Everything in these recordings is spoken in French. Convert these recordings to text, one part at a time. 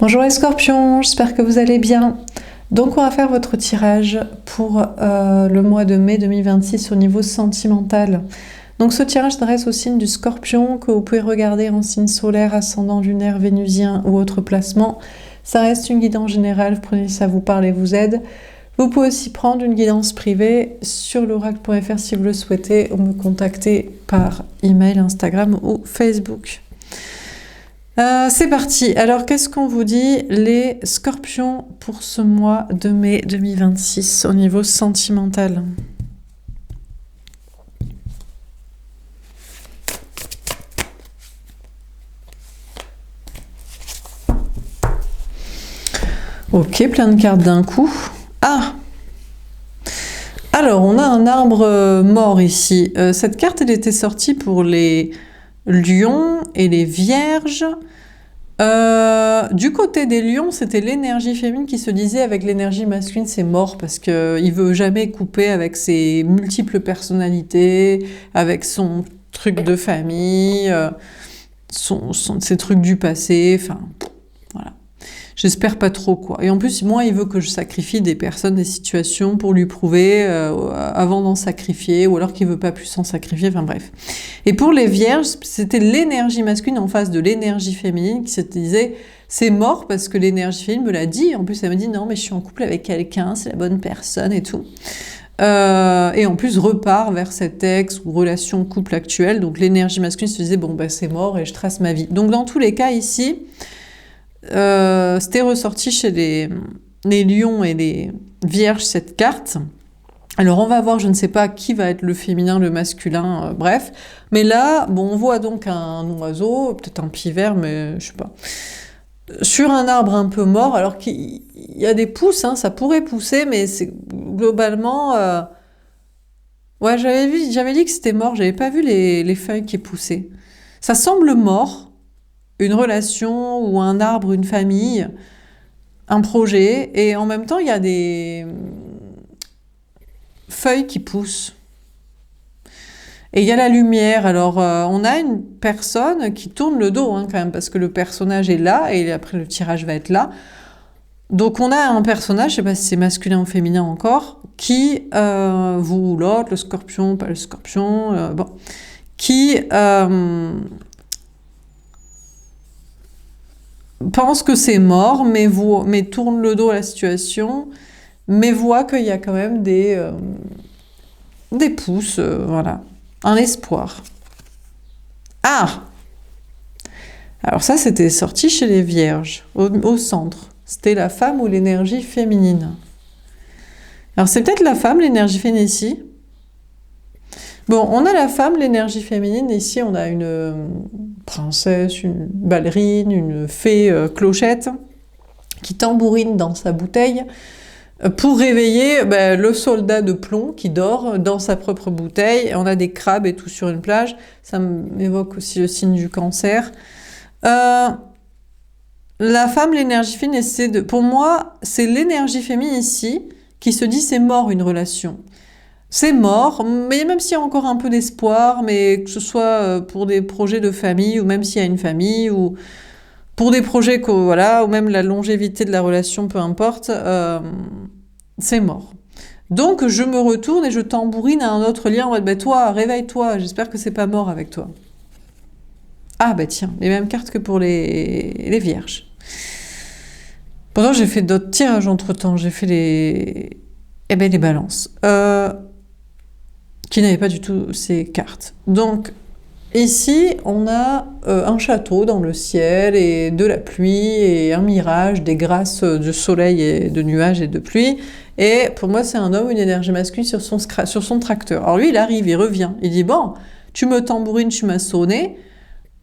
Bonjour les scorpions, j'espère que vous allez bien. Donc on va faire votre tirage pour le mois de mai 2026 au niveau sentimental. Donc ce tirage s'adresse au signe du scorpion que vous pouvez regarder en signe solaire, ascendant lunaire, vénusien ou autre placement. Ça reste une guidance générale, prenez ça vous parle et vous aide. Vous pouvez aussi prendre une guidance privée sur l'oracle.fr si vous le souhaitez ou me contacter par email, Instagram ou Facebook. C'est parti. Alors, qu'est-ce qu'on vous dit, les scorpions, pour ce mois de mai 2026 au niveau sentimental? Ok, plein de cartes d'un coup. Ah! Alors, on a un arbre mort ici. Cette carte, elle était sortie pour les lions et les vierges. Du côté des lions, c'était l'énergie féminine qui se disait avec l'énergie masculine, c'est mort parce qu'il veut jamais couper avec ses multiples personnalités, avec son truc de famille, ses trucs du passé, enfin, voilà. J'espère pas trop, quoi. Et en plus, moi, il veut que je sacrifie des personnes, des situations pour lui prouver avant d'en sacrifier, ou alors qu'il veut pas plus s'en sacrifier, enfin bref. Et pour les vierges, c'était l'énergie masculine en face de l'énergie féminine qui se disait c'est mort parce que l'énergie féminine me l'a dit. En plus, elle me dit non, mais je suis en couple avec quelqu'un, c'est la bonne personne et tout. Et en plus, repart vers cet ex ou relation couple actuelle. Donc l'énergie masculine se disait bon, bah, c'est mort et je trace ma vie. Donc dans tous les cas, ici, c'était ressorti chez les lions et les vierges cette carte. Alors on va voir, je ne sais pas qui va être le féminin, le masculin, bref. Mais là, bon, on voit donc un oiseau, peut-être un pivert, mais je sais pas, sur un arbre un peu mort, alors qu'il y a des pousses, hein, ça pourrait pousser, mais c'est globalement... Ouais, j'avais dit que c'était mort, j'avais pas vu les feuilles qui poussaient. Ça semble mort, une relation ou un arbre, une famille, un projet, et en même temps, il y a des feuilles qui poussent. Et il y a la lumière. Alors, on a une personne qui tourne le dos, hein, quand même, parce que le personnage est là, et après le tirage va être là. Donc, on a un personnage, je sais pas si c'est masculin ou féminin encore, qui, vous ou l'autre, le scorpion, pas le scorpion, bon, qui... pense que c'est mort, mais tourne le dos à la situation, mais voit qu'il y a quand même des pousses, voilà, un espoir. Ah! Alors ça, c'était sorti chez les vierges, au centre. C'était la femme ou l'énergie féminine. Alors c'est peut-être la femme, l'énergie féminine ici. Bon, on a la femme, l'énergie féminine. Ici, on a une princesse, une ballerine, une fée clochette qui tambourine dans sa bouteille pour réveiller le soldat de plomb qui dort dans sa propre bouteille. On a des crabes et tout sur une plage. Ça m'évoque aussi le signe du cancer. La femme, l'énergie féminine, pour moi, c'est l'énergie féminine ici qui se dit c'est mort une relation. C'est mort, mais même s'il y a encore un peu d'espoir, mais que ce soit pour des projets de famille, ou même s'il y a une famille, ou pour des projets, voilà, ou même la longévité de la relation, peu importe, c'est mort. Donc je me retourne et je tambourine à un autre lien en mode toi, réveille-toi, j'espère que c'est pas mort avec toi. Ah tiens, les mêmes cartes que pour les vierges. Pourtant j'ai fait d'autres tirages entre-temps, j'ai fait les balances. Qui n'avait pas du tout ces cartes. Donc, ici, on a un château dans le ciel, et de la pluie, et un mirage, des grâces de soleil et de nuages et de pluie. Et pour moi, c'est un homme, une énergie masculine sur son tracteur. Alors lui, il arrive, il revient. Il dit, bon, tu me tambourines, tu m'as sonné.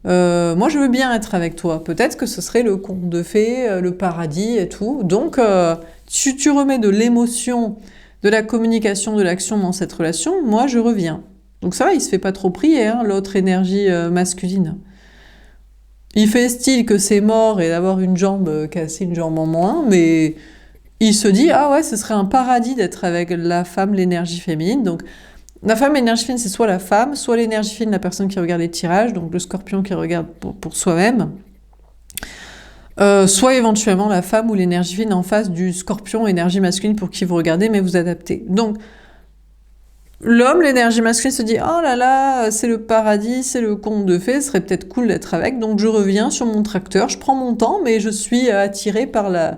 Moi, je veux bien être avec toi. Peut-être que ce serait le conte de fées, le paradis et tout. Donc, tu remets de l'émotion, de la communication, de l'action dans cette relation, moi je reviens. Donc ça va, il se fait pas trop prier, hein, l'autre énergie masculine. Il fait style que c'est mort et d'avoir une jambe cassée, une jambe en moins, mais il se dit, ah ouais, ce serait un paradis d'être avec la femme, l'énergie féminine. Donc la femme, l'énergie féminine, c'est soit la femme, soit l'énergie féminine, la personne qui regarde les tirages, donc le scorpion qui regarde pour soi-même. Soit éventuellement la femme ou l'énergie fine en face du scorpion, énergie masculine pour qui vous regardez, mais vous adaptez. Donc, l'homme, l'énergie masculine se dit « Oh là là, c'est le paradis, c'est le conte de fées, ce serait peut-être cool d'être avec. » Donc je reviens sur mon tracteur, je prends mon temps, mais je suis attirée par la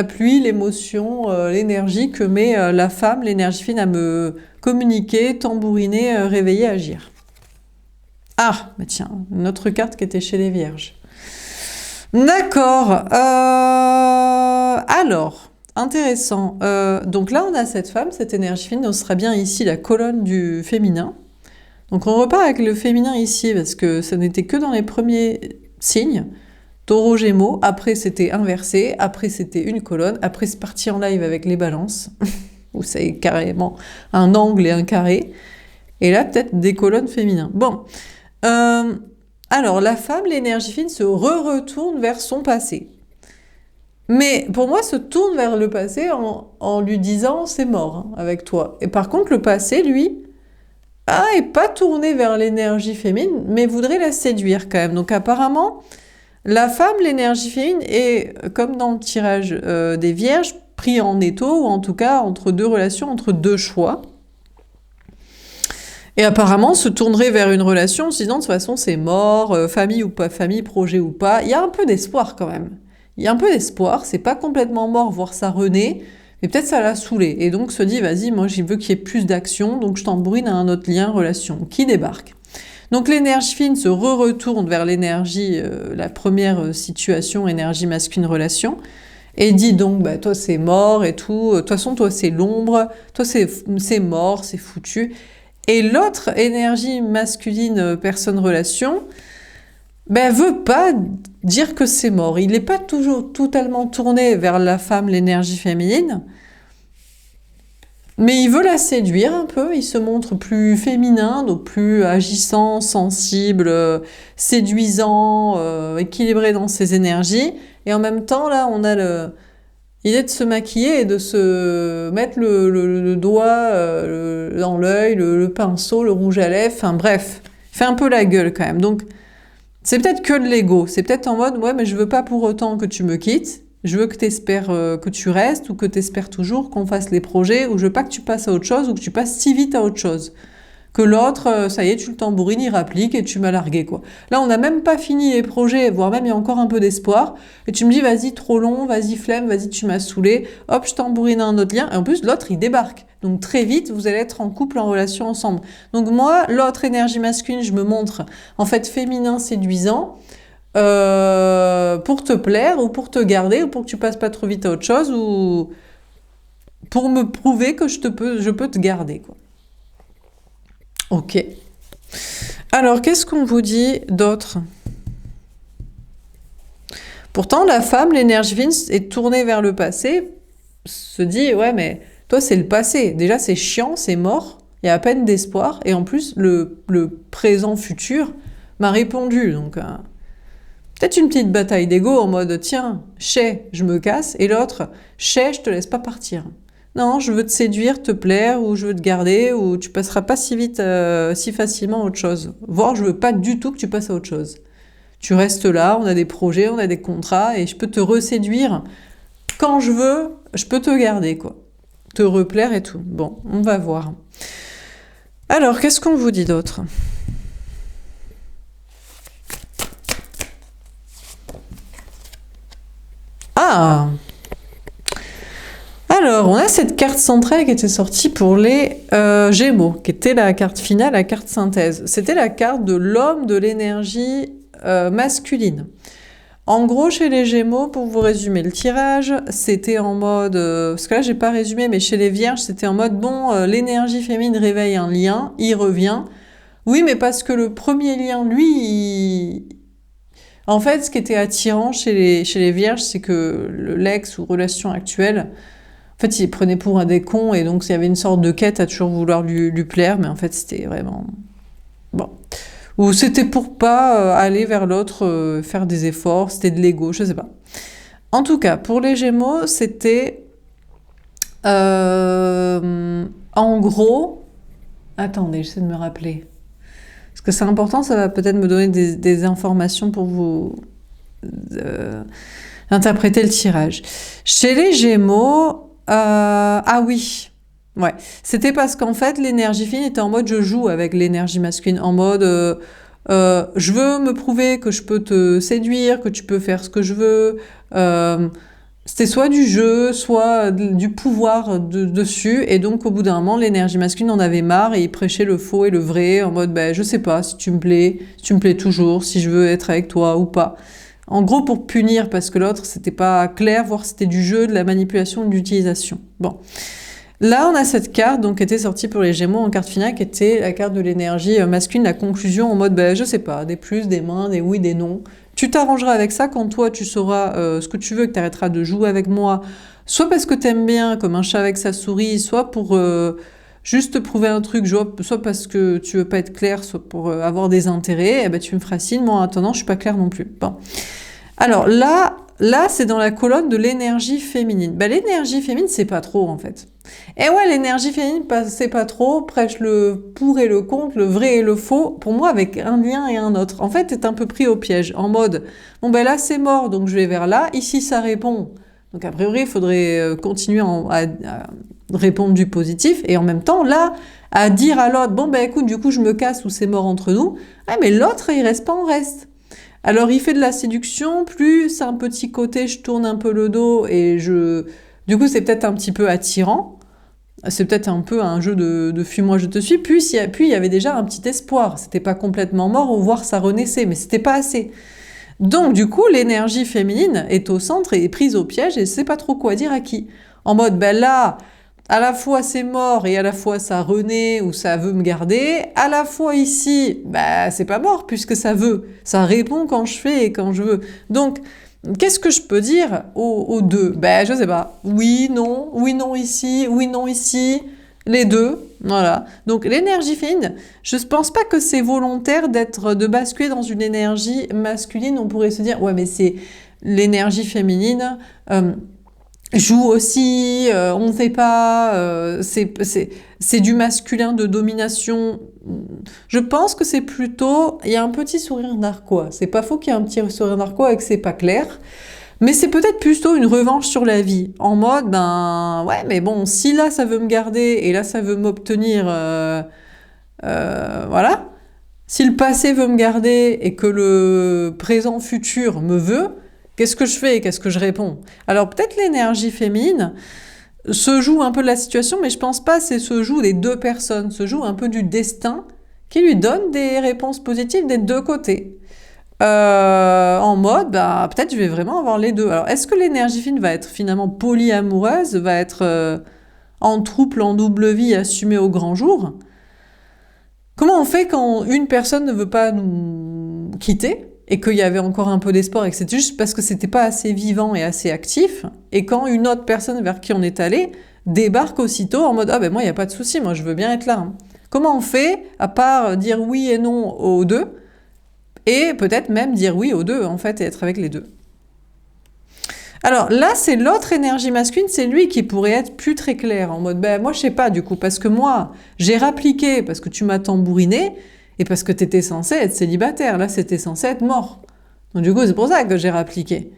pluie, l'émotion, l'énergie que met la femme, l'énergie fine à me communiquer, tambouriner, réveiller, agir. Ah, bah tiens, une autre carte qui était chez les vierges. D'accord. Alors, intéressant. Donc là, on a cette femme, cette énergie fine. On sera bien ici la colonne du féminin. Donc on repart avec le féminin ici, parce que ça n'était que dans les premiers signes. Taureau, Gémeaux. Après, c'était inversé. Après, c'était une colonne. Après, c'est parti en live avec les balances, où c'est carrément un angle et un carré. Et là, peut-être des colonnes féminines. Bon. Alors, la femme, l'énergie fine, se retourne vers son passé. Mais pour moi, se tourne vers le passé en lui disant « c'est mort hein, avec toi ». Et par contre, le passé, lui, est pas tourné vers l'énergie féminine, mais voudrait la séduire quand même. Donc apparemment, la femme, l'énergie féminine, est, comme dans le tirage des vierges, pris en étau, ou en tout cas entre deux relations, entre deux choix. Et apparemment, se tournerait vers une relation en se disant, de toute façon, c'est mort, famille ou pas famille, projet ou pas. Il y a un peu d'espoir quand même. Il y a un peu d'espoir, c'est pas complètement mort, voire ça renaît, mais peut-être ça l'a saoulé. Et donc se dit, vas-y, moi, j'y veux qu'il y ait plus d'action, donc je t'embourrine à un autre lien, relation, qui débarque. Donc l'énergie fine se retourne vers l'énergie, la première situation, énergie masculine, relation, et dit donc, bah, toi, c'est mort et tout, de toute façon, toi, c'est l'ombre, toi, c'est mort, c'est foutu. Et l'autre énergie masculine, personne, relation, ben, veut pas dire que c'est mort. Il n'est pas toujours totalement tourné vers la femme, l'énergie féminine, mais il veut la séduire un peu. Il se montre plus féminin, donc plus agissant, sensible, séduisant, équilibré dans ses énergies. Et en même temps, là, on a l'idée de se maquiller et de se mettre le doigt dans l'œil, le pinceau, le rouge à lèvres, enfin bref, il fait un peu la gueule quand même. Donc, c'est peut-être que de l'ego, c'est peut-être en mode « ouais, mais je veux pas pour autant que tu me quittes, je veux que t'espères que tu restes ou que t'espères toujours qu'on fasse les projets ou je veux pas que tu passes à autre chose ou que tu passes si vite à autre chose. Que l'autre, ça y est, tu le tambourines, il rapplique et tu m'as largué, quoi. Là, on n'a même pas fini les projets, voire même il y a encore un peu d'espoir. Et tu me dis, vas-y, trop long, vas-y, flemme, vas-y, tu m'as saoulé. Hop, je tambourine un autre lien. Et en plus, l'autre, il débarque. Donc, très vite, vous allez être en couple, en relation ensemble. Donc, moi, l'autre énergie masculine, je me montre, en fait, féminin, séduisant, pour te plaire ou pour te garder ou pour que tu passes pas trop vite à autre chose ou pour me prouver que je peux te garder, quoi. Ok. Alors, qu'est-ce qu'on vous dit d'autre? Pourtant, la femme, l'énergie fine, est tournée vers le passé, se dit, ouais, mais toi, c'est le passé. Déjà, c'est chiant, c'est mort, il y a à peine d'espoir, et en plus, le présent futur m'a répondu. Donc, peut-être une petite bataille d'ego en mode, tiens, chais, je me casse, et l'autre, chais, je te laisse pas partir. Non, je veux te séduire, te plaire, ou je veux te garder, ou tu passeras pas si vite, si facilement à autre chose. Voire, je veux pas du tout que tu passes à autre chose. Tu restes là, on a des projets, on a des contrats, et je peux te reséduire. Quand je veux, je peux te garder, quoi. Te replaire et tout. Bon, on va voir. Alors, qu'est-ce qu'on vous dit d'autre? Ah! Alors, on a cette carte centrale qui était sortie pour les Gémeaux, qui était la carte finale, la carte synthèse. C'était la carte de l'homme de l'énergie masculine. En gros, chez les Gémeaux, pour vous résumer le tirage, c'était en mode... parce que là, j'ai pas résumé, mais chez les Vierges, c'était en mode, bon, l'énergie féminine réveille un lien, il revient. Oui, mais parce que le premier lien, lui, en fait, ce qui était attirant chez les Vierges, c'est que l'ex ou relation actuelle... En fait, il prenait pour un des cons et donc il y avait une sorte de quête à toujours vouloir lui plaire, mais en fait, c'était vraiment... Bon. Ou c'était pour pas aller vers l'autre, faire des efforts, c'était de l'ego, je sais pas. En tout cas, pour les Gémeaux, c'était... en gros... Attendez, j'essaie de me rappeler. Parce que c'est important, ça va peut-être me donner des informations pour vous... interpréter le tirage. Chez les Gémeaux, ah oui, ouais, c'était parce qu'en fait l'énergie féminine était en mode je joue avec l'énergie masculine, en mode je veux me prouver que je peux te séduire, que tu peux faire ce que je veux. C'était soit du jeu, soit du pouvoir dessus, et donc au bout d'un moment, l'énergie masculine en avait marre et il prêchait le faux et le vrai, en mode je sais pas si tu me plais toujours, si je veux être avec toi ou pas. En gros, pour punir, parce que l'autre, c'était pas clair, voire c'était du jeu, de la manipulation, de l'utilisation. Bon. Là, on a cette carte, donc, qui était sortie pour les Gémeaux en carte finale, qui était la carte de l'énergie masculine, la conclusion en mode, je sais pas, des plus, des moins, des oui, des non. Tu t'arrangeras avec ça quand toi, tu sauras ce que tu veux, que tu arrêteras de jouer avec moi, soit parce que t'aimes bien, comme un chat avec sa souris, soit pour juste te prouver un truc, soit parce que tu veux pas être clair, soit pour avoir des intérêts, tu me feras signe, moi en attendant, je suis pas claire non plus. Bon. Alors là, c'est dans la colonne de l'énergie féminine. L'énergie féminine, c'est pas trop, en fait. Et ouais, l'énergie féminine, c'est pas trop, prêche le pour et le contre, le vrai et le faux, pour moi, avec un lien et un autre. En fait, t'es un peu pris au piège, en mode, là, c'est mort, donc je vais vers là, ici, ça répond. Donc, a priori, il faudrait continuer à répondre du positif, et en même temps, là, à dire à l'autre, écoute, du coup, je me casse ou c'est mort entre nous, mais l'autre, il reste pas en reste. Alors, il fait de la séduction, plus c'est un petit côté, je tourne un peu le dos et du coup, c'est peut-être un petit peu attirant. C'est peut-être un peu un jeu de fuis-moi, je te suis. Puis, il y avait déjà un petit espoir. C'était pas complètement mort, voire ça renaissait, mais c'était pas assez. Donc, du coup, l'énergie féminine est au centre et est prise au piège et sait pas trop quoi dire à qui. En mode, là, à la fois c'est mort et à la fois ça renaît ou ça veut me garder. À la fois ici, c'est pas mort puisque ça veut. Ça répond quand je fais et quand je veux. Donc, qu'est-ce que je peux dire aux deux? Je sais pas. Oui, non ici, oui, non ici. Les deux, voilà. Donc l'énergie féminine, je ne pense pas que c'est volontaire de basculer dans une énergie masculine. On pourrait se dire, ouais, mais c'est l'énergie féminine. Joue aussi, on ne sait pas, c'est du masculin de domination. Je pense que c'est plutôt, il y a un petit sourire narquois. C'est pas faux qu'il y a un petit sourire narquois et que c'est pas clair. Mais c'est peut-être plutôt une revanche sur la vie. En mode, ouais, mais bon, si là ça veut me garder et là ça veut m'obtenir, voilà. Si le passé veut me garder et que le présent futur me veut, qu'est-ce que je fais? Qu'est-ce que je réponds? Alors peut-être l'énergie féminine se joue un peu de la situation, mais je pense pas que se joue des deux personnes, se joue un peu du destin qui lui donne des réponses positives des deux côtés. En mode, peut-être je vais vraiment avoir les deux. Alors est-ce que l'énergie féminine va être finalement polyamoureuse, va être en trouble, en double vie, assumée au grand jour? Comment on fait quand une personne ne veut pas nous quitter et qu'il y avait encore un peu d'espoir et que c'était juste parce que c'était pas assez vivant et assez actif, et quand une autre personne vers qui on est allé débarque aussitôt en mode moi il y a pas de souci, moi je veux bien être là. Comment on fait à part dire oui et non aux deux et peut-être même dire oui aux deux en fait et être avec les deux? Alors là, c'est l'autre énergie masculine, c'est lui qui pourrait être plus très clair, en mode, moi je sais pas du coup, parce que moi, j'ai rappliqué, parce que tu m'as tambouriné, et parce que t'étais censé être célibataire, là c'était censé être mort. Donc du coup, c'est pour ça que j'ai rappliqué.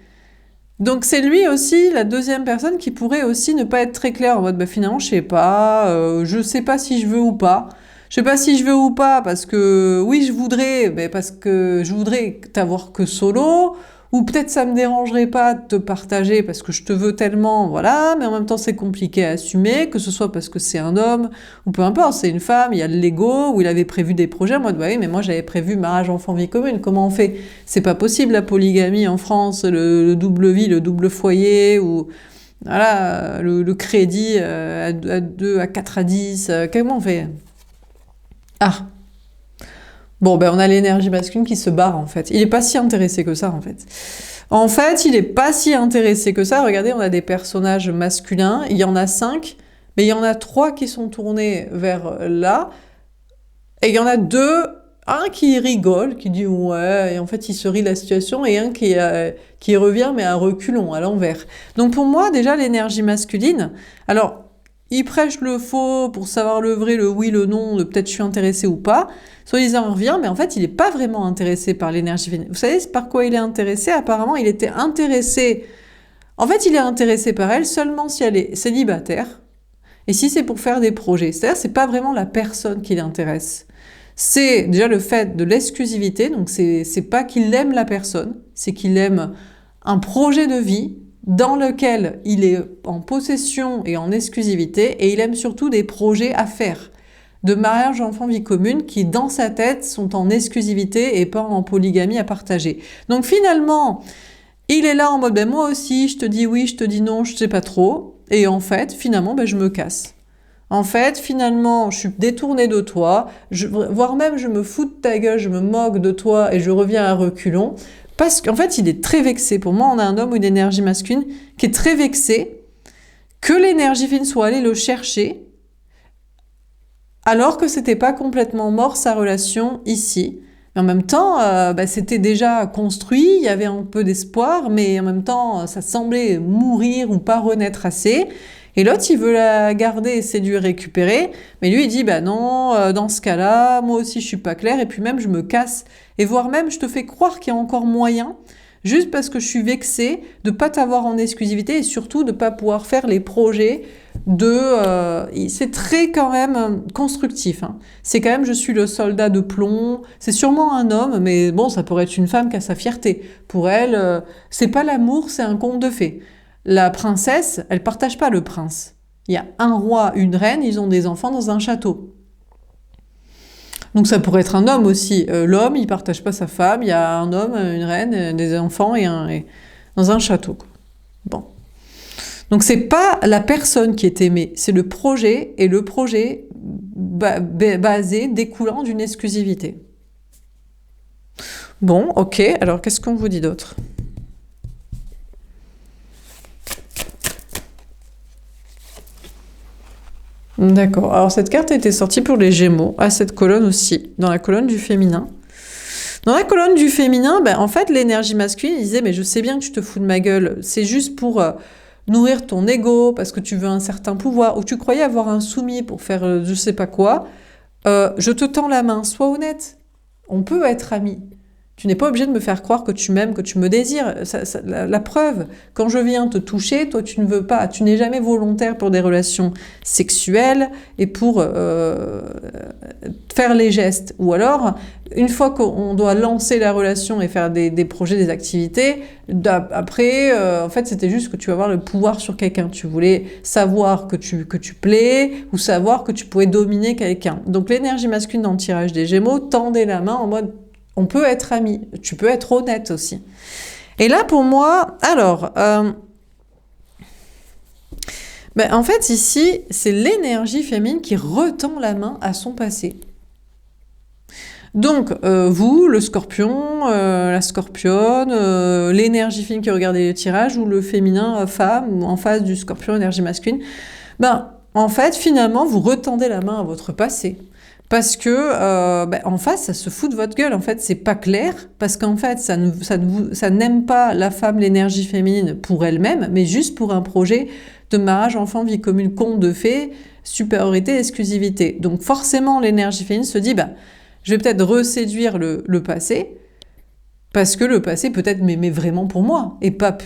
Donc c'est lui aussi, la deuxième personne, qui pourrait aussi ne pas être très clair, en mode, finalement, je sais pas si je veux ou pas. Je sais pas si je veux ou pas, parce que oui, je voudrais, parce que je voudrais t'avoir que solo, ou peut-être ça me dérangerait pas de te partager parce que je te veux tellement, voilà, mais en même temps c'est compliqué à assumer, que ce soit parce que c'est un homme, ou peu importe, c'est une femme, il y a de l'ego, ou il avait prévu des projets, moi, oui, mais moi j'avais prévu mariage, enfant, vie commune, comment on fait? C'est pas possible la polygamie en France, le double vie, le double foyer, ou voilà, le crédit à 2, à 4, à 10, comment on fait? Ah, bon, on a l'énergie masculine qui se barre, en fait. Il est pas si intéressé que ça, en fait. En fait, il est pas si intéressé que ça. Regardez, on a des personnages masculins. Il y en a 5, mais il y en a 3 qui sont tournés vers là. Et il y en a 2, un qui rigole, qui dit ouais, et en fait, il se rit de la situation, et un qui revient, mais à reculons, à l'envers. Donc pour moi, déjà, l'énergie masculine, alors, il prêche le faux pour savoir le vrai, le oui, le non, de peut-être je suis intéressé ou pas. Soit disant on revient, mais en fait, il n'est pas vraiment intéressé par l'énergie féminine. Vous savez par quoi il est intéressé? Apparemment, il était intéressé En fait, il est intéressé par elle seulement si elle est célibataire et si c'est pour faire des projets. C'est-à-dire, c'est pas vraiment la personne qui l'intéresse. C'est déjà le fait de l'exclusivité, donc c'est pas qu'il aime la personne, c'est qu'il aime un projet de vie dans lequel il est en possession et en exclusivité, et il aime surtout des projets à faire, de mariage, enfant, vie commune, qui dans sa tête sont en exclusivité et pas en polygamie à partager. Donc finalement, il est là en mode, ben moi aussi, je te dis oui, je te dis non, je sais pas trop, et en fait, finalement, ben je me casse. En fait, finalement, je suis détournée de toi, voire même je me fous de ta gueule, je me moque de toi et je reviens à reculons. Parce qu'en fait, il est très vexé. Pour moi, on a un homme ou une énergie masculine qui est très vexé que l'énergie féminine soit allée le chercher alors que c'était pas complètement mort sa relation ici. Mais en même temps, c'était déjà construit, il y avait un peu d'espoir, mais en même temps, ça semblait mourir ou pas renaître assez. Et l'autre, il veut la garder, séduire, récupérer. Mais lui, il dit, bah non, dans ce cas-là, moi aussi, je suis pas claire. Et puis même, je me casse. Et voire même, je te fais croire qu'il y a encore moyen, juste parce que je suis vexée de pas t'avoir en exclusivité et surtout de pas pouvoir faire les projets c'est très quand même constructif. Hein. C'est quand même, je suis le soldat de plomb. C'est sûrement un homme, mais bon, ça pourrait être une femme qui a sa fierté. Pour elle, c'est pas l'amour, c'est un conte de fées. La princesse, elle partage pas le prince. Il y a un roi, une reine, ils ont des enfants dans un château. Donc ça pourrait être un homme aussi. L'homme, il partage pas sa femme, il y a un homme, une reine, des enfants dans un château. Bon. Donc c'est pas la personne qui est aimée, c'est le projet, et le projet basé, découlant d'une exclusivité. Bon, ok, alors qu'est-ce qu'on vous dit d'autre ? D'accord. Alors cette carte a été sortie pour les Gémeaux, à cette colonne aussi, dans la colonne du féminin. Dans la colonne du féminin, en fait, l'énergie masculine, il disait, mais je sais bien que tu te fous de ma gueule, c'est juste pour nourrir ton ego, parce que tu veux un certain pouvoir, ou tu croyais avoir un soumis pour faire je sais pas quoi. Je te tends la main, sois honnête. On peut être amis. Tu n'es pas obligé de me faire croire que tu m'aimes, que tu me désires. La preuve, quand je viens te toucher, toi tu ne veux pas, tu n'es jamais volontaire pour des relations sexuelles et pour faire les gestes. Ou alors, une fois qu'on doit lancer la relation et faire des projets, des activités, après, en fait, c'était juste que tu vas avoir le pouvoir sur quelqu'un. Tu voulais savoir que tu plais ou savoir que tu pouvais dominer quelqu'un. Donc l'énergie masculine dans le tirage des Gémeaux tendait la main en mode on peut être amis, tu peux être honnête aussi. Et là, pour moi, alors, en fait, ici, c'est l'énergie féminine qui retend la main à son passé. Donc, vous, le scorpion, la scorpionne, l'énergie féminine qui regardait le tirage, ou le féminin, femme, en face du scorpion, énergie masculine, en fait, finalement, vous retendez la main à votre passé. Parce que en face, ça se fout de votre gueule. En fait, c'est pas clair, parce qu'en fait, ça n'aime pas la femme, l'énergie féminine pour elle-même, mais juste pour un projet de mariage, enfant, vie commune, conte de fées, supériorité, exclusivité. Donc forcément, l'énergie féminine se dit, je vais peut-être reséduire le passé, parce que le passé peut-être m'aimait vraiment pour moi, et pas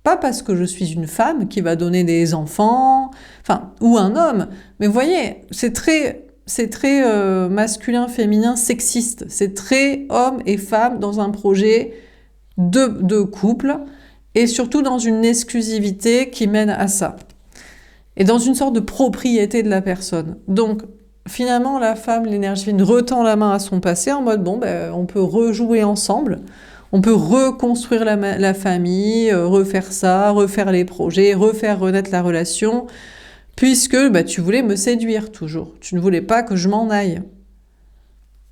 parce que je suis une femme qui va donner des enfants, ou un homme. Mais vous voyez, c'est très masculin, féminin, sexiste. C'est très homme et femme dans un projet de couple et surtout dans une exclusivité qui mène à ça. Et dans une sorte de propriété de la personne. Donc, finalement, la femme, l'énergie féminine, retend la main à son passé en mode, on peut rejouer ensemble, on peut reconstruire la famille, refaire ça, refaire les projets, refaire renaître la relation, puisque tu voulais me séduire toujours. Tu ne voulais pas que je m'en aille.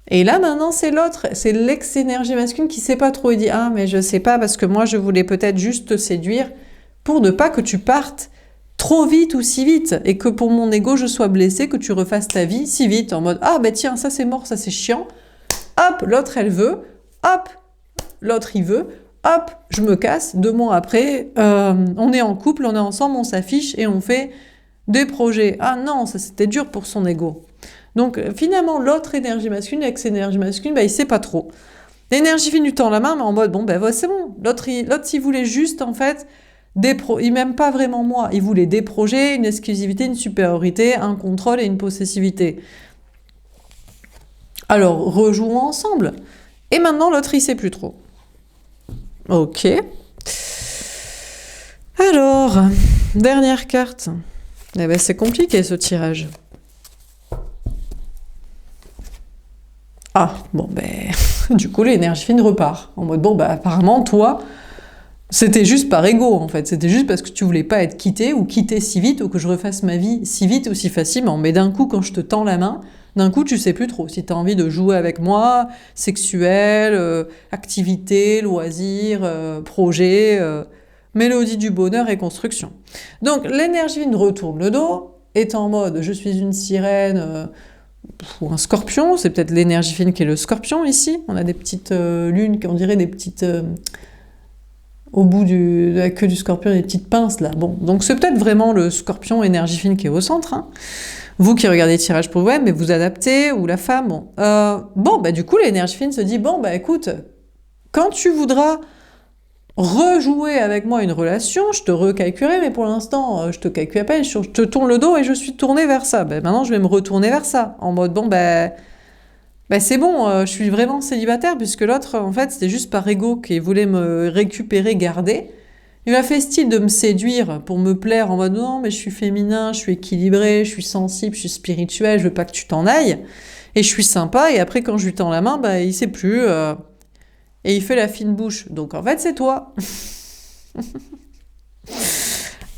Et là, maintenant, c'est l'autre, c'est l'ex-énergie masculine qui sait pas trop. Il dit, ah, mais je sais pas, parce que moi, je voulais peut-être juste te séduire pour ne pas que tu partes trop vite ou si vite, et que pour mon ego, je sois blessée, que tu refasses ta vie si vite, en mode, ah, tiens, ça c'est mort, ça c'est chiant. Hop, l'autre, elle veut. Hop, l'autre, il veut. Hop, je me casse. 2 mois après, on est en couple, on est ensemble, on s'affiche et on fait des projets. Ah non, ça c'était dur pour son ego. Donc finalement, l'autre énergie masculine, l'ex-énergie masculine, il sait pas trop. L'énergie féminine lui tend la main, mais en mode, c'est bon. L'autre, il voulait juste, en fait, Il m'aime pas vraiment moi. Il voulait des projets, une exclusivité, une supériorité, un contrôle et une possessivité. Alors, rejouons ensemble. Et maintenant, l'autre, il sait plus trop. Ok. Alors, dernière carte. Eh ben, c'est compliqué, ce tirage. Ah, bon, ben... du coup, l'énergie fine repart. En mode, bon, bah, apparemment, toi... C'était juste par ego, en fait. C'était juste parce que tu voulais pas être quitté ou quitter si vite ou que je refasse ma vie si vite ou si facilement. Mais d'un coup, quand je te tends la main, d'un coup, tu sais plus trop. Si tu as envie de jouer avec moi, sexuel, activité, loisir, projet, mélodie du bonheur et construction. Donc, l'énergie me retourne le dos, est en mode je suis une sirène ou un scorpion. C'est peut-être l'énergie fine qui est le scorpion ici. On a des petites lunes, on dirait des petites... au bout de la queue du scorpion, des petites pinces là. Bon, donc c'est peut-être vraiment le scorpion énergie fine qui est au centre. Hein. Vous qui regardez le tirage pour vous-même, mais vous adaptez, ou la femme. Bon, bah du coup, l'énergie fine se dit, bon, bah écoute, quand tu voudras rejouer avec moi une relation, je te recalculerai, mais pour l'instant, je te calcule à peine, je te tourne le dos et je suis tournée vers ça. Ben, maintenant, je vais me retourner vers ça, en mode, bon, c'est bon, je suis vraiment célibataire, puisque l'autre, en fait, c'était juste par ego qu'il voulait me récupérer, garder. Il a fait style de me séduire pour me plaire, en mode non, mais je suis féminin, je suis équilibré, je suis sensible, je suis spirituel, je veux pas que tu t'en ailles. Et je suis sympa, et après, quand je lui tends la main, bah, il sait plus, et il fait la fine bouche. Donc, en fait, c'est toi.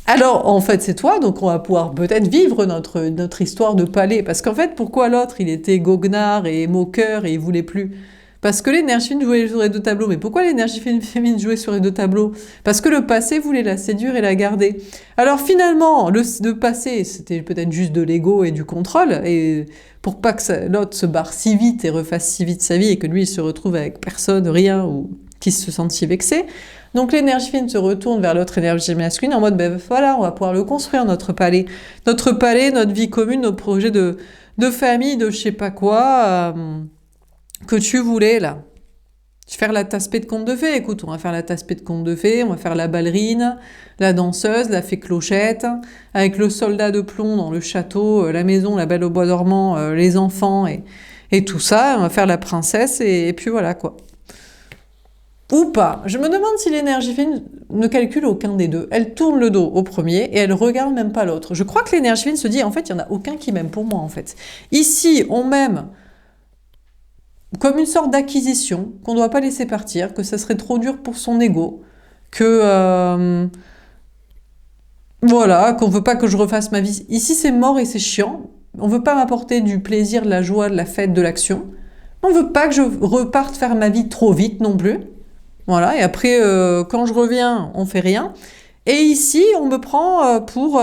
Alors, en fait, c'est toi, donc on va pouvoir peut-être vivre notre histoire de palais. Parce qu'en fait, pourquoi l'autre, il était goguenard et moqueur et il voulait plus? Parce que l'énergie féminine jouait sur les deux tableaux. Mais pourquoi l'énergie féminine jouait sur les deux tableaux? Parce que le passé voulait la séduire et la garder. Alors finalement, le passé, c'était peut-être juste de l'ego et du contrôle, et pour pas que l'autre se barre si vite et refasse si vite sa vie et que lui, il se retrouve avec personne, rien, ou qu'il se sente si vexé. Donc l'énergie féminine se retourne vers l'autre énergie masculine en mode, ben voilà, on va pouvoir le construire, notre palais. Notre palais, notre vie commune, nos projets de famille, de je sais pas quoi, que tu voulais, là. Faire la tasse-paix de conte de fées. Écoute, on va faire la tasse-paix de conte de fées, on va faire la ballerine, la danseuse, la fée clochette, avec le soldat de plomb dans le château, la maison, la belle au bois dormant, les enfants et tout ça. On va faire la princesse et puis voilà, quoi. Ou pas. Je me demande si l'énergie fine ne calcule aucun des deux. Elle tourne le dos au premier et elle regarde même pas l'autre. Je crois que l'énergie fine se dit, en fait, il n'y en a aucun qui m'aime pour moi, en fait. Ici, on m'aime comme une sorte d'acquisition qu'on ne doit pas laisser partir, que ça serait trop dur pour son ego, que... voilà, qu'on veut pas que je refasse ma vie. Ici, c'est mort et c'est chiant. On veut pas m'apporter du plaisir, de la joie, de la fête, de l'action. On veut pas que je reparte faire ma vie trop vite non plus. Voilà, et après, quand je reviens, on fait rien. Et ici, on me prend pour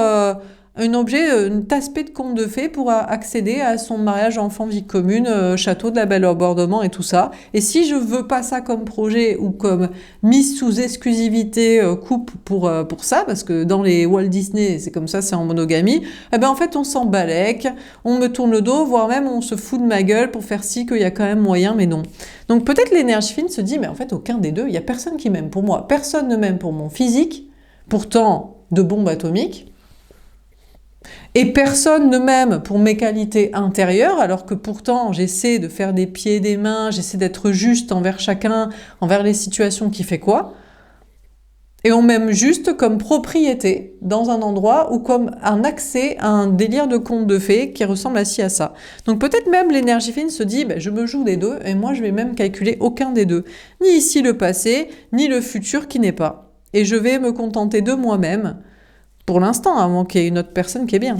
un objet, une tasse-paix de conte de fées pour accéder à son mariage enfant vie commune, château de la Belle au Bordement et tout ça. Et si je veux pas ça comme projet ou comme mise sous exclusivité couple pour ça, parce que dans les Walt Disney, c'est comme ça, c'est en monogamie, eh ben en fait, on s'en balèque, on me tourne le dos, voire même on se fout de ma gueule pour faire ci, qu'il y a quand même moyen, mais non. Donc peut-être l'énergie fine se dit, mais en fait, aucun des deux, il y a personne qui m'aime pour moi. Personne ne m'aime pour mon physique, pourtant de bombe atomique. Et personne ne m'aime pour mes qualités intérieures, alors que pourtant j'essaie de faire des pieds et des mains, j'essaie d'être juste envers chacun, envers les situations qui fait quoi. Et on m'aime juste comme propriété dans un endroit ou comme un accès à un délire de conte de fées qui ressemble à ci à ça. Donc peut-être même l'énergie fine se dit, je me joue des deux et moi je vais même calculer aucun des deux. Ni ici le passé, ni le futur qui n'est pas. Et je vais me contenter de moi-même. Pour l'instant, à moins qu'il y ait une autre personne qui est bien.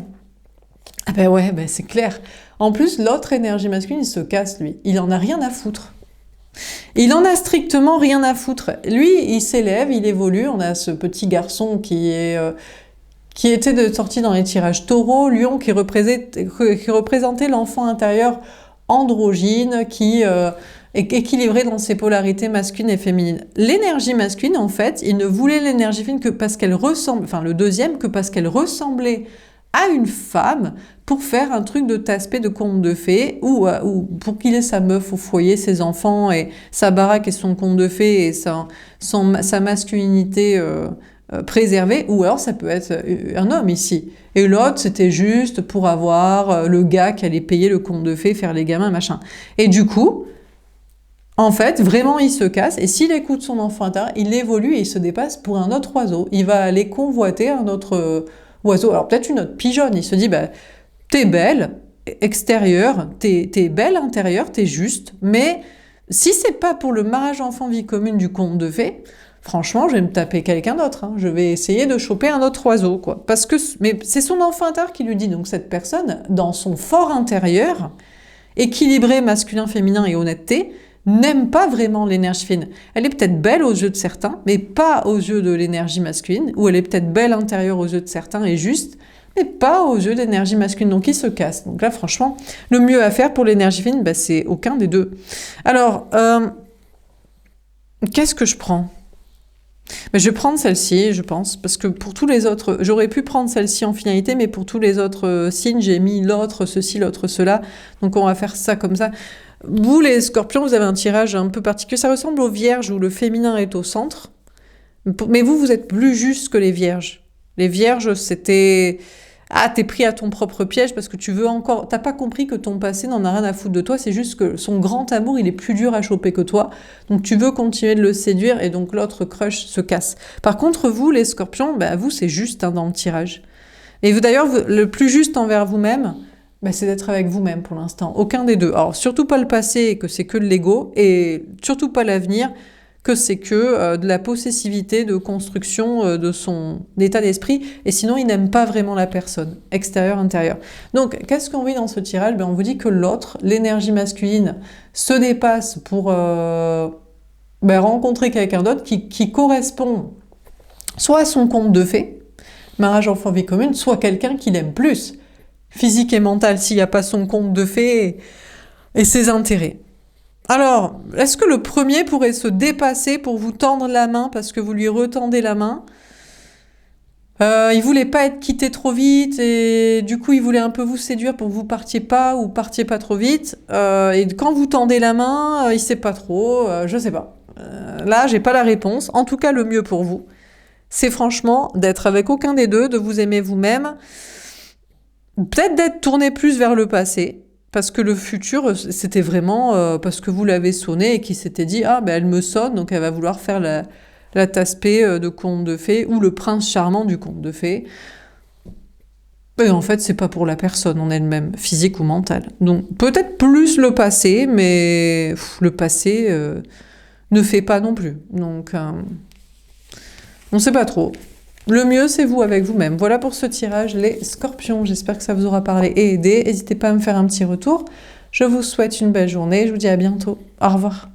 Ah ben ouais, c'est clair. En plus, l'autre énergie masculine, il se casse, lui. Il en a rien à foutre. Il en a strictement rien à foutre. Lui, il s'élève, il évolue. On a ce petit garçon qui était sorti dans les tirages taureau, lion, qui représentait l'enfant intérieur androgyne, qui est équilibré dans ses polarités masculines et féminines. L'énergie masculine, en fait, il ne voulait l'énergie féminine que parce qu'elle ressemble, enfin le deuxième, que parce qu'elle ressemblait à une femme pour faire un truc de tasse-paix de conte de fées ou pour qu'il ait sa meuf au foyer, ses enfants et sa baraque et son conte de fées et sa masculinité préserver, ou alors ça peut être un homme ici. Et l'autre, c'était juste pour avoir le gars qui allait payer le conte de fées, faire les gamins, machin. Et du coup, en fait, vraiment, il se casse, et s'il écoute son enfant intérieur, il évolue et il se dépasse pour un autre oiseau. Il va aller convoiter un autre oiseau, alors peut-être une autre pigeonne. Il se dit, bah, t'es belle, extérieure, t'es belle intérieure, t'es juste, mais si c'est pas pour le mariage enfant-vie commune du conte de fées, franchement, je vais me taper quelqu'un d'autre. Hein. Je vais essayer de choper un autre oiseau, quoi. Parce que, mais c'est son enfant intérieur qui lui dit, donc cette personne, dans son fort intérieur, équilibré masculin, féminin et honnêteté, n'aime pas vraiment l'énergie féminine. Elle est peut-être belle aux yeux de certains, mais pas aux yeux de l'énergie masculine, ou elle est peut-être belle intérieure aux yeux de certains et juste, mais pas aux yeux de l'énergie masculine. Donc il se casse. Donc là, franchement, le mieux à faire pour l'énergie féminine, bah, c'est aucun des deux. Alors, qu'est-ce que je prends ? Ben, je vais prendre celle-ci, je pense, parce que pour tous les autres, j'aurais pu prendre celle-ci en finalité, mais pour tous les autres signes, j'ai mis l'autre, ceci, l'autre, cela. Donc on va faire ça comme ça. Vous, les scorpions, vous avez un tirage un peu particulier. Ça ressemble aux vierges où le féminin est au centre. Mais vous, vous êtes plus juste que les vierges. Les vierges, c'était... Ah, t'es pris à ton propre piège parce que tu veux encore... T'as pas compris que ton passé n'en a rien à foutre de toi, c'est juste que son grand amour, il est plus dur à choper que toi. Donc tu veux continuer de le séduire et donc l'autre crush se casse. Par contre, vous, les scorpions, bah, vous, c'est juste hein, dans le tirage. Et vous, d'ailleurs, le plus juste envers vous-même, bah, c'est d'être avec vous-même pour l'instant. Aucun des deux. Alors, surtout pas le passé, que c'est que de l'ego, et surtout pas l'avenir, que c'est que de la possessivité, de construction de son état d'esprit, et sinon il n'aime pas vraiment la personne, extérieur, intérieur. Donc, qu'est-ce qu'on vit dans ce tirage ? Ben, on vous dit que l'autre, l'énergie masculine, se dépasse pour rencontrer quelqu'un d'autre qui correspond soit à son conte de fées, mariage enfant vie commune, soit quelqu'un qu'il aime plus, physique et mental, s'il n'y a pas son conte de fées et ses intérêts. Alors, est-ce que le premier pourrait se dépasser pour vous tendre la main parce que vous lui retendez la main ? Il voulait pas être quitté trop vite et du coup il voulait un peu vous séduire pour que vous partiez pas ou partiez pas trop vite. Et quand vous tendez la main, il sait pas trop, je sais pas. Là, j'ai pas la réponse. En tout cas, le mieux pour vous, c'est franchement d'être avec aucun des deux, de vous aimer vous-même, peut-être d'être tourné plus vers le passé. Parce que le futur, c'était vraiment parce que vous l'avez sonné et qu'il s'était dit « Ah, ben elle me sonne, donc elle va vouloir faire la tasse-paix de conte de fées ou le prince charmant du conte de fées. » Et en fait, c'est pas pour la personne en elle-même, physique ou mentale. Donc peut-être plus le passé, mais le passé ne fait pas non plus. Donc on sait pas trop. Le mieux, c'est vous avec vous-même. Voilà pour ce tirage, les scorpions. J'espère que ça vous aura parlé et aidé. N'hésitez pas à me faire un petit retour. Je vous souhaite une belle journée. Je vous dis à bientôt. Au revoir.